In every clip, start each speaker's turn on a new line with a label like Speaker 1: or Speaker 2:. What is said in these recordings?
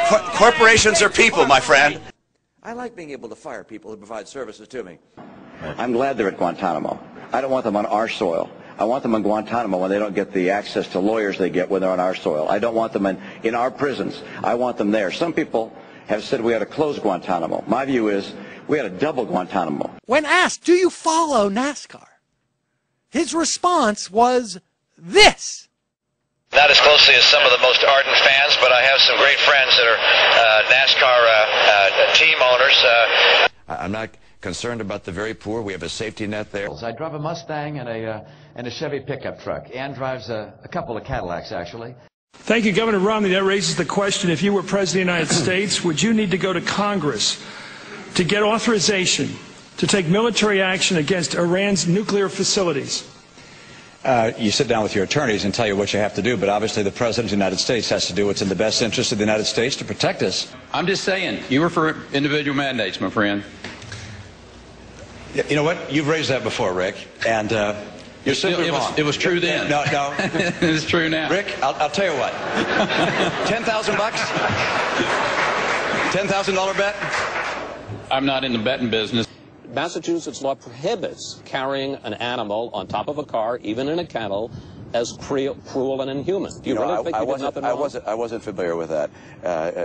Speaker 1: Corporations are people, my friend.
Speaker 2: I like being able to fire people who provide services to me.
Speaker 3: I'm glad they're at Guantanamo. I don't want them on our soil. I want them in Guantanamo when they don't get the access to lawyers they get when they're on our soil. I don't want them in our prisons. I want them there. Some people have said we ought to close Guantanamo. My view is we ought to double Guantanamo.
Speaker 4: When asked, do you follow NASCAR? His response was this.
Speaker 5: Not as closely as some of the most ardent fans, but I have some great friends that are NASCAR team owners.
Speaker 1: I'm not concerned about the very poor. We have a safety net there.
Speaker 6: I drive a Mustang and a Chevy pickup truck. Ann drives a couple of Cadillacs, actually.
Speaker 7: Thank you, Governor Romney. That raises the question, if you were President of the United States, would you need to go to Congress to get authorization to take military action against Iran's nuclear facilities?
Speaker 8: You sit down with your attorneys and tell you what you have to do, but obviously the President of the United States has to do what's in the best interest of the United States to protect us.
Speaker 9: I'm just saying, you were for individual mandates, my friend.
Speaker 8: You know what? You've raised that before, Rick, and you're simply wrong.
Speaker 9: It was true then.
Speaker 8: No.
Speaker 9: It's true now.
Speaker 8: Rick, I'll tell you what. $10,000? $10,000 bet?
Speaker 9: I'm not in the betting business.
Speaker 10: Massachusetts law prohibits carrying an animal on top of a car, even in a kennel, as cruel and inhuman. Do you really think you did nothing wrong?
Speaker 2: I wasn't familiar with that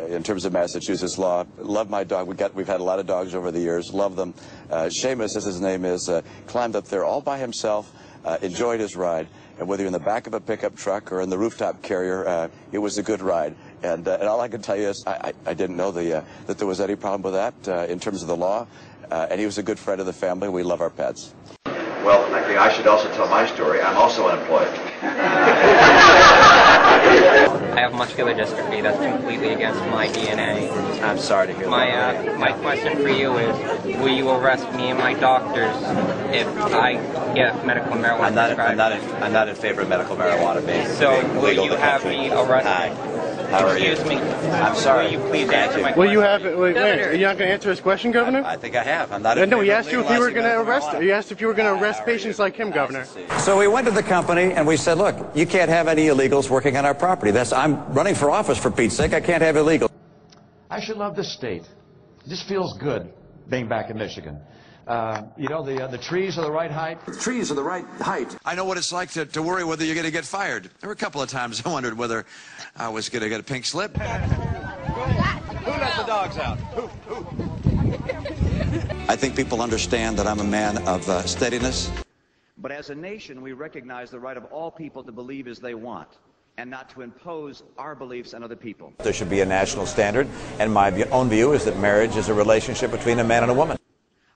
Speaker 2: in terms of Massachusetts law. Love my dog. We've had a lot of dogs over the years. Love them. Seamus, as his name is, climbed up there all by himself, enjoyed his ride. And whether you're in the back of a pickup truck or in the rooftop carrier, it was a good ride. And all I can tell you is I didn't know that there was any problem with that in terms of the law. And he was a good friend of the family. We love our pets.
Speaker 3: Well, I think I should also tell my story. I'm also unemployed.
Speaker 11: I have muscular dystrophy. That's completely against my DNA.
Speaker 2: I'm sorry to hear that.
Speaker 11: My question for you is, will you arrest me and my doctors if I get medical marijuana prescribed?
Speaker 2: I'm not in favor of medical marijuana being
Speaker 11: So will
Speaker 2: legal
Speaker 11: you
Speaker 2: in the
Speaker 11: have
Speaker 2: country.
Speaker 11: me arrested?
Speaker 2: Hi. How are you?
Speaker 11: Excuse me.
Speaker 2: I'm sorry.
Speaker 11: Will you please answer my question?
Speaker 12: Will you have? Wait, are you not going to answer his question, Governor?
Speaker 2: I think I have. I'm not.
Speaker 12: No, he asked you if you were going to arrest. He asked if you were going to arrest patients like him, Governor.
Speaker 3: So we went to the company and we said, look, you can't have any illegals working on our property. I'm running for office, for Pete's sake. I can't have illegals.
Speaker 6: I should love this state. It just feels good being back in Michigan. You know, the trees are the right height.
Speaker 2: The trees are the right height.
Speaker 1: I know what it's like to worry whether you're going to get fired. There were a couple of times I wondered whether I was going to get a pink slip.
Speaker 12: Who let the dogs out? Who?
Speaker 3: I think people understand that I'm a man of steadiness.
Speaker 13: But as a nation, we recognize the right of all people to believe as they want, and not to impose our beliefs on other people.
Speaker 3: There should be a national standard, and my own view is that marriage is a relationship between a man and a woman.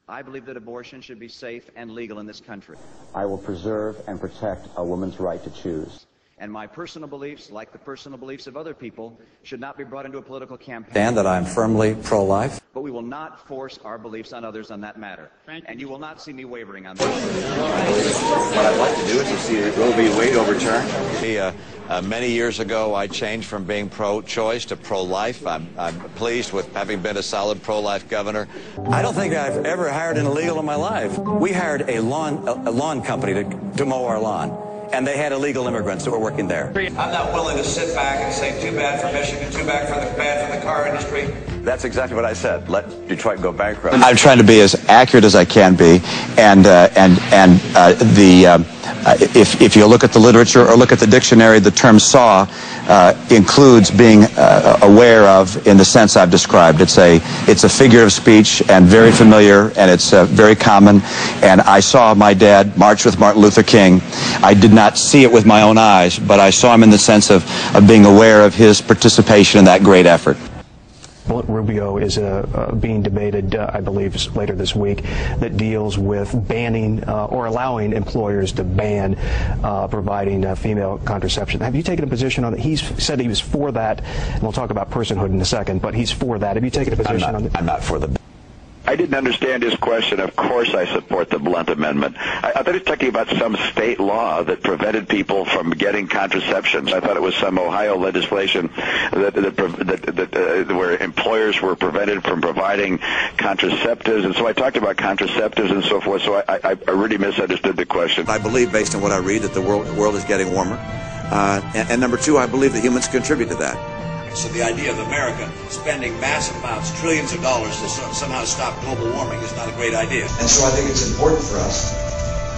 Speaker 13: I believe that abortion should be safe and legal in this country.
Speaker 3: I will preserve and protect a woman's right to choose.
Speaker 13: And my personal beliefs, like the personal beliefs of other people, should not be brought into a political campaign.
Speaker 3: And that I'm firmly pro-life.
Speaker 13: But we will not force our beliefs on others on that matter. And you will not see me wavering on this.
Speaker 2: What I'd like to do is to see Roe v. Wade overturned.
Speaker 1: Many years ago, I changed from being pro-choice to pro-life. I'm pleased with having been a solid pro-life governor.
Speaker 3: I don't think I've ever hired an illegal in my life. We hired a lawn company to mow our lawn. And they had illegal immigrants that were working there.
Speaker 5: I'm not willing to sit back and say too bad for Michigan, too bad for the car industry.
Speaker 2: That's exactly what I said. Let Detroit go bankrupt.
Speaker 3: I'm trying to be as accurate as I can be, if you look at the literature or look at the dictionary, the term saw includes being aware of in the sense I've described. It's a figure of speech and very familiar, and it's very common. And I saw my dad march with Martin Luther King. I did not see it with my own eyes, but I saw him in the sense of being aware of his participation in that great effort.
Speaker 14: Rubio is being debated, I believe, later this week, that deals with banning or allowing employers to ban providing female contraception. Have you taken a position on that? He's said he was for that, and we'll talk about personhood in a second, but he's for that. Have you taken a position on that?
Speaker 3: I'm not for the...
Speaker 15: I didn't understand his question. Of course I support the Blunt Amendment. I thought he was talking about some state law that prevented people from getting contraception. I thought it was some Ohio legislation where employers were prevented from providing contraceptives. And so I talked about contraceptives and so forth, so I really misunderstood the question.
Speaker 2: I believe, based on what I read, that the world is getting warmer. And number two, I believe that humans contribute to that.
Speaker 16: So the idea of America spending massive amounts, trillions of dollars to somehow stop global warming is not a great idea.
Speaker 17: And so I think it's important for us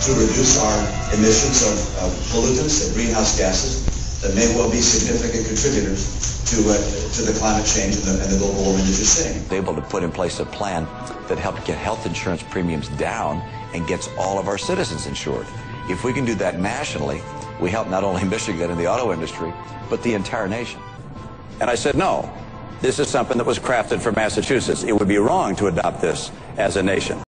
Speaker 17: to reduce our emissions of pollutants and greenhouse gases that may well be significant contributors to the climate change and the global warming that you're seeing.
Speaker 1: Able to put in place a plan that helped get health insurance premiums down and gets all of our citizens insured. If we can do that nationally, we help not only Michigan and the auto industry, but the entire nation. And I said, no, this is something that was crafted for Massachusetts. It would be wrong to adopt this as a nation.